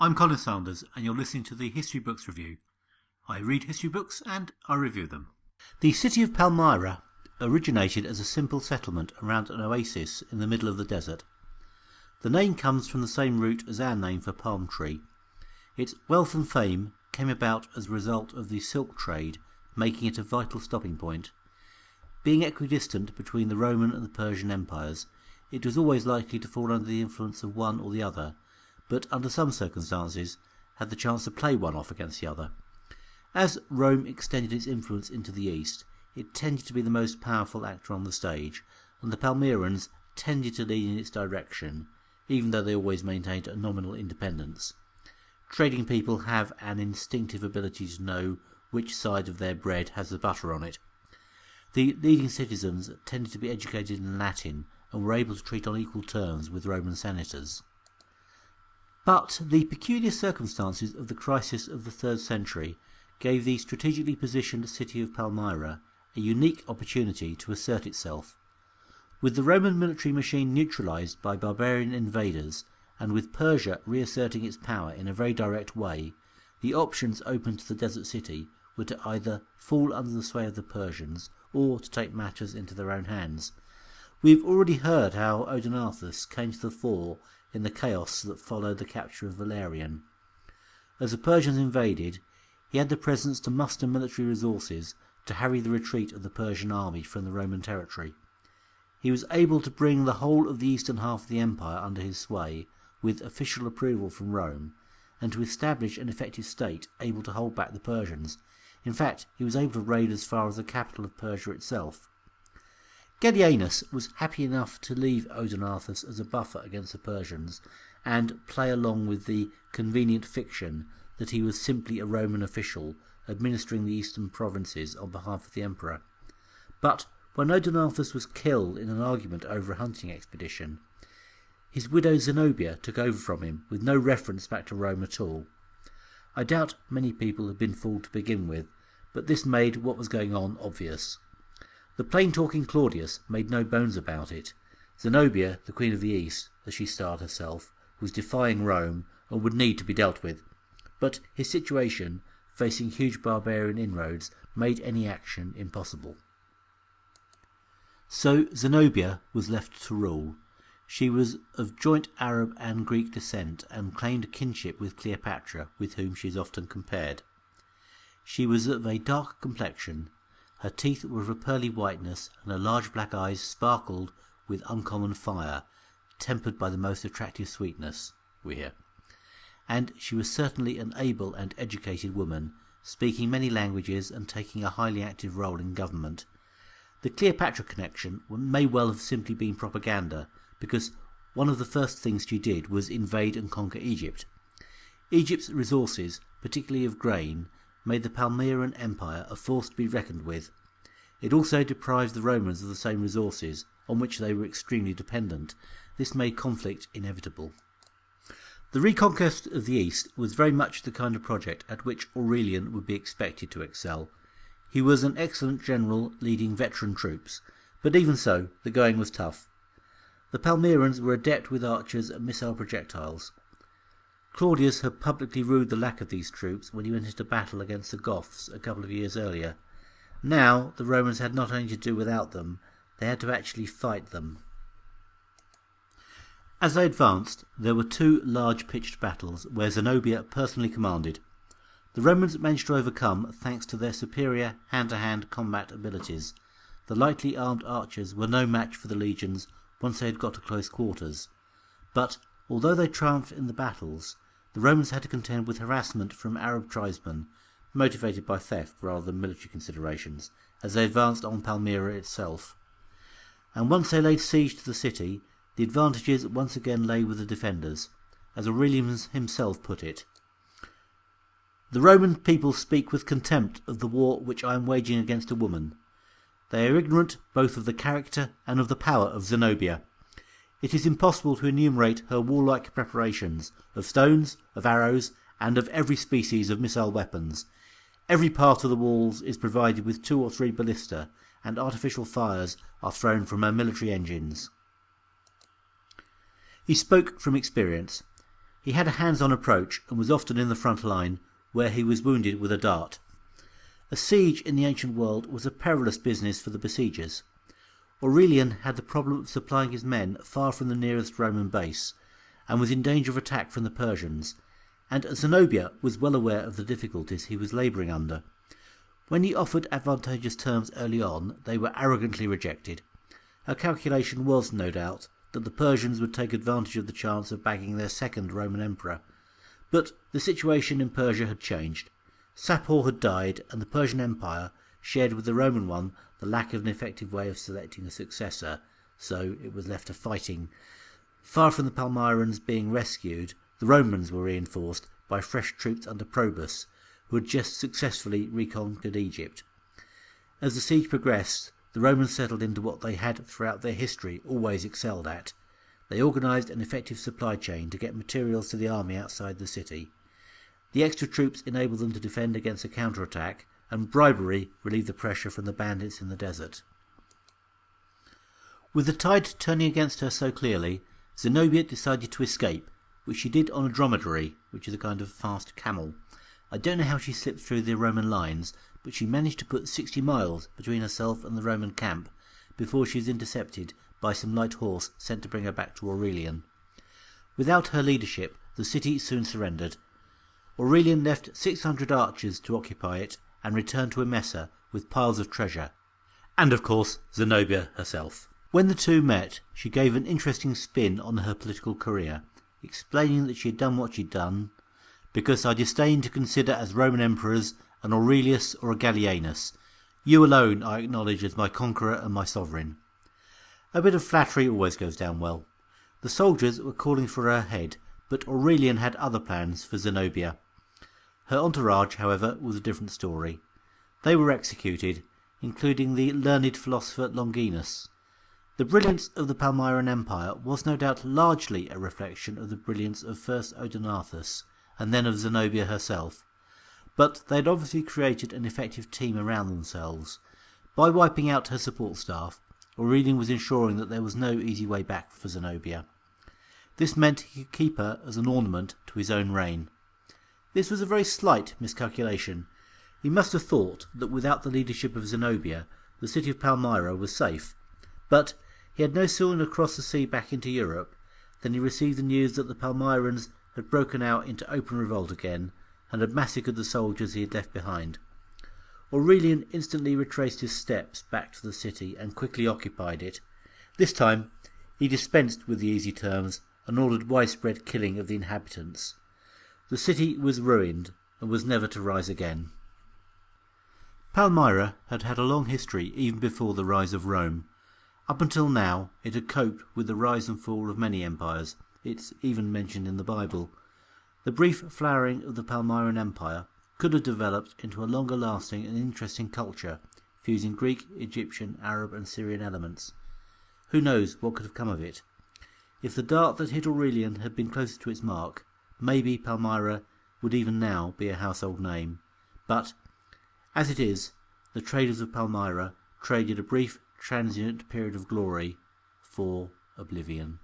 I'm Colin Sanders, and you're listening to the History Books Review. I read history books and I review them. The city of Palmyra originated as a simple settlement around an oasis in the middle of the desert. The name comes from the same root as our name for palm tree. Its wealth and fame came about as a result of the silk trade, making it a vital stopping point. Being equidistant between the Roman and the Persian empires, it was always likely to fall under the influence of one or the other, but under some circumstances had the chance to play one off against the other. As Rome extended its influence into the east, it tended to be the most powerful actor on the stage, and the Palmyrans tended to lean in its direction, even though they always maintained a nominal independence. Trading people have an instinctive ability to know which side of their bread has the butter on it. The leading citizens tended to be educated in Latin and were able to treat on equal terms with Roman senators. But the peculiar circumstances of the crisis of the 3rd century gave the strategically positioned city of Palmyra a unique opportunity to assert itself. With the Roman military machine neutralised by barbarian invaders, and with Persia reasserting its power in a very direct way, the options open to the desert city were to either fall under the sway of the Persians or to take matters into their own hands. We've already heard how Odenathus came to the fore in the chaos that followed the capture of Valerian. As the Persians invaded, he had the presence to muster military resources to harry the retreat of the Persian army from the Roman territory. He was able to bring the whole of the eastern half of the empire under his sway, with official approval from Rome, and to establish an effective state able to hold back the Persians. In fact, he was able to raid as far as the capital of Persia itself. Gallienus was happy enough to leave Odenathus as a buffer against the Persians, and play along with the convenient fiction that he was simply a Roman official administering the eastern provinces on behalf of the emperor. But when Odenathus was killed in an argument over a hunting expedition, his widow Zenobia took over from him with no reference back to Rome at all. I doubt many people had been fooled to begin with, but this made what was going on obvious. The plain-talking Claudius made no bones about it. Zenobia, the Queen of the East, as she styled herself, was defying Rome and would need to be dealt with. But his situation, facing huge barbarian inroads, made any action impossible. So Zenobia was left to rule. She was of joint Arab and Greek descent and claimed kinship with Cleopatra, with whom she is often compared. She was of a dark complexion. Her teeth were of a pearly whiteness, and her large black eyes sparkled with uncommon fire, tempered by the most attractive sweetness, we hear. And she was certainly an able and educated woman, speaking many languages and taking a highly active role in government. The Cleopatra connection may well have simply been propaganda, because one of the first things she did was invade and conquer Egypt. Egypt's resources, particularly of grain, made the Palmyran Empire a force to be reckoned with. It also deprived the Romans of the same resources, on which they were extremely dependent. This made conflict inevitable. The reconquest of the East was very much the kind of project at which Aurelian would be expected to excel. He was an excellent general leading veteran troops, but even so, the going was tough. The Palmyrans were adept with archers and missile projectiles. Claudius had publicly rued the lack of these troops when he went into battle against the Goths a couple of years earlier. Now the Romans had not only to do without them, they had to actually fight them. As they advanced, there were 2 large pitched battles where Zenobia personally commanded. The Romans managed to overcome thanks to their superior hand-to-hand combat abilities. The lightly armed archers were no match for the legions once they had got to close quarters. But although they triumphed in the battles, the Romans had to contend with harassment from Arab tribesmen, motivated by theft rather than military considerations, as they advanced on Palmyra itself. And once they laid siege to the city, the advantages once again lay with the defenders. As Aurelian himself put it, "The Roman people speak with contempt of the war which I am waging against a woman. They are ignorant both of the character and of the power of Zenobia. It is impossible to enumerate her warlike preparations, of stones, of arrows, and of every species of missile weapons. Every part of the walls is provided with 2 or 3 ballista, and artificial fires are thrown from her military engines." He spoke from experience. He had a hands-on approach and was often in the front line, where he was wounded with a dart. A siege in the ancient world was a perilous business for the besiegers. Aurelian had the problem of supplying his men far from the nearest Roman base, and was in danger of attack from the Persians, and Zenobia was well aware of the difficulties he was labouring under. When he offered advantageous terms early on, they were arrogantly rejected. Her calculation was, no doubt, that the Persians would take advantage of the chance of bagging their second Roman emperor. But the situation in Persia had changed. Sapor had died, and the Persian Empire shared with the Roman one the lack of an effective way of selecting a successor, so it was left to fighting. Far from the Palmyrans being rescued, the Romans were reinforced by fresh troops under Probus, who had just successfully reconquered Egypt. As the siege progressed, the Romans settled into what they had throughout their history always excelled at. They organised an effective supply chain to get materials to the army outside the city. The extra troops enabled them to defend against a counterattack, and bribery relieved the pressure from the bandits in the desert. With the tide turning against her so clearly, Zenobia decided to escape, which she did on a dromedary, which is a kind of fast camel. I don't know how she slipped through the Roman lines, but she managed to put 60 miles between herself and the Roman camp before she was intercepted by some light horse sent to bring her back to Aurelian. Without her leadership, the city soon surrendered. Aurelian left 600 archers to occupy it and returned to Emesa with piles of treasure, and of course Zenobia herself. When the two met, she gave an interesting spin on her political career, explaining that she had done what she'd done because I disdain to consider as Roman emperors an Aurelius or a Gallienus. You alone I acknowledge as my conqueror and my sovereign. A bit of flattery always goes down well. The soldiers were calling for her head, but Aurelian had other plans for Zenobia. Her entourage, however, was a different story. They were executed, including the learned philosopher Longinus. The brilliance of the Palmyran Empire was no doubt largely a reflection of the brilliance of first Odenathus and then of Zenobia herself, but they had obviously created an effective team around themselves. By wiping out her support staff, Aurelian was ensuring that there was no easy way back for Zenobia. This meant he could keep her as an ornament to his own reign. This was a very slight miscalculation. He must have thought that without the leadership of Zenobia, the city of Palmyra was safe. But he had no sooner crossed the sea back into Europe than he received the news that the Palmyrans had broken out into open revolt again and had massacred the soldiers he had left behind. Aurelian instantly retraced his steps back to the city and quickly occupied it. This time he dispensed with the easy terms and ordered widespread killing of the inhabitants. The city was ruined and was never to rise again. Palmyra had had a long history even before the rise of Rome. Up until now it had coped with the rise and fall of many empires. It's even mentioned in the Bible. The brief flowering of the Palmyran Empire could have developed into a longer lasting and interesting culture, fusing Greek, Egyptian, Arab and Syrian elements. Who knows what could have come of it? If the dart that hit Aurelian had been closer to its mark, maybe Palmyra would even now be a household name. But, as it is, the traders of Palmyra traded a brief, transient period of glory for oblivion.